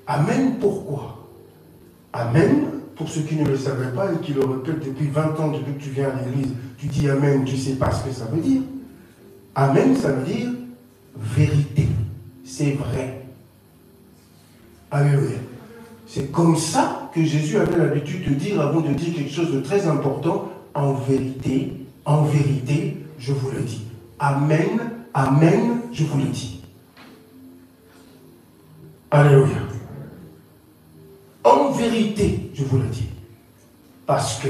Amen, pourquoi? Amen, pour ceux qui ne le savaient pas et qui le répètent depuis 20 ans, depuis que tu viens à l'église, tu dis Amen, tu ne sais pas ce que ça veut dire. Amen, ça veut dire vérité. C'est vrai. Alléluia. C'est comme ça que Jésus avait l'habitude de dire, avant de dire quelque chose de très important, en vérité, je vous le dis. Amen, amen, je vous le dis. Alléluia. En vérité, je vous le dis. Parce que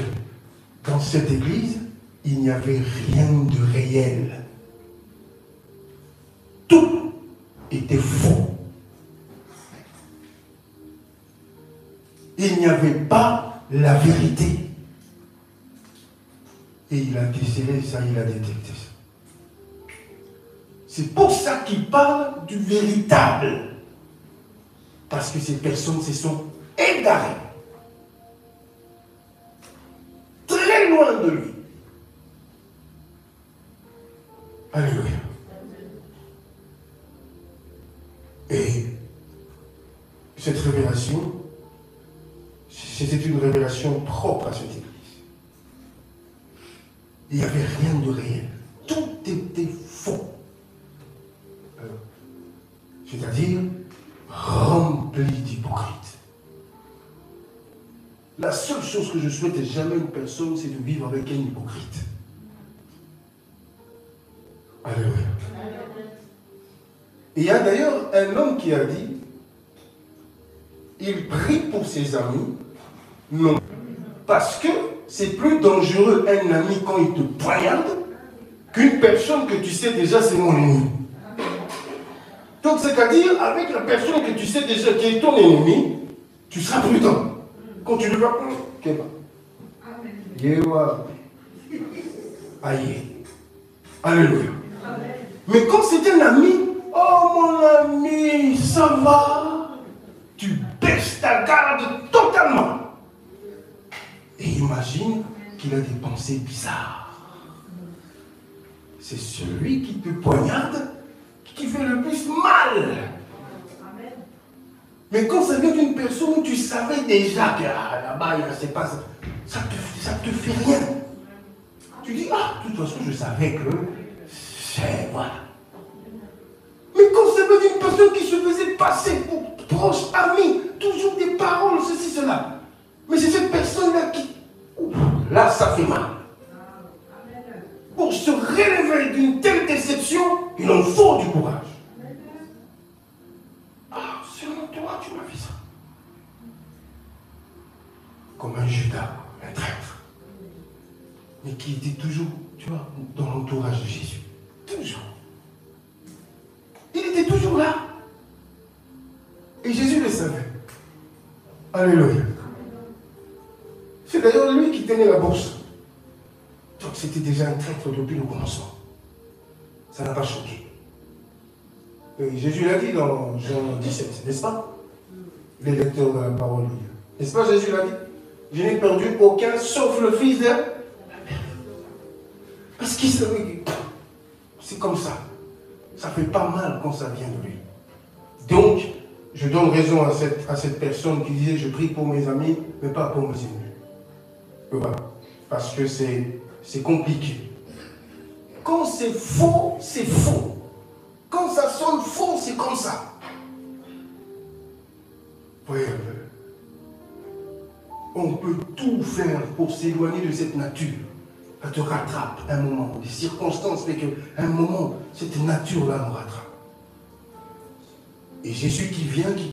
dans cette église, il n'y avait rien de réel. Tout était faux. Il n'y avait pas la vérité. Et il a décelé ça, il a détecté ça. C'est pour ça qu'il parle du véritable. Parce que ces personnes se sont égarées. Très loin de lui. Alléluia. Et cette révélation, c'était une révélation propre à cette église. Il n'y avait rien de réel. Tout était faux. C'est-à-dire rempli d'hypocrites. La seule chose que je souhaite jamais à une personne, c'est de vivre avec un hypocrite. Alléluia. Et il y a d'ailleurs un homme qui a dit, il prie pour ses amis, non, parce que c'est plus dangereux un ami quand il te poignarde qu'une personne que tu sais déjà c'est mon ennemi. Donc c'est-à-dire, avec la personne que tu sais déjà qui est ton ennemi, tu seras prudent. Quand tu le vois, aïe. Alléluia. Mais quand c'est un ami, oh mon ami, ça va, tu baisses ta garde totalement. Et imagine qu'il a des pensées bizarres. C'est celui qui te poignarde qui fait le plus mal. Mais quand ça vient d'une personne où tu savais déjà que là-bas, il ne sait pas, ça te fait rien. Tu dis, ah, de toute façon, je savais que c'est, voilà. Mais quand ça vient d'une personne qui se faisait passer pour proche, ami, toujours des paroles, ceci, cela. Mais c'est cette personne-là qui, là, ça fait mal. Pour se relever d'une telle déception, il en faut du courage. Ah, selon toi, tu m'as fait ça. Comme un Judas, un traître. Mais qui était toujours, tu vois, dans l'entourage de Jésus. Toujours. Il était toujours là. Et Jésus le savait. Alléluia. C'est d'ailleurs lui qui tenait la bourse. Donc c'était déjà un traître depuis le commencement. Ça n'a pas choqué. Et Jésus l'a dit dans Jean 17, n'est-ce pas? Les lecteurs de la parole de Dieu. N'est-ce pas, Jésus l'a dit? Je n'ai perdu aucun sauf le fils de la mère. Parce qu'il savait que c'est comme ça. Ça fait pas mal quand ça vient de lui. Donc, je donne raison à cette personne qui disait je prie pour mes amis, mais pas pour mes ennemis. Voilà. Parce que c'est compliqué. Quand c'est faux, c'est faux. Quand ça sonne faux, c'est comme ça. Voyez, on peut tout faire pour s'éloigner de cette nature. Elle te rattrape un moment. Des circonstances fait qu'à un moment, cette nature-là nous rattrape. Et Jésus qui vient, qui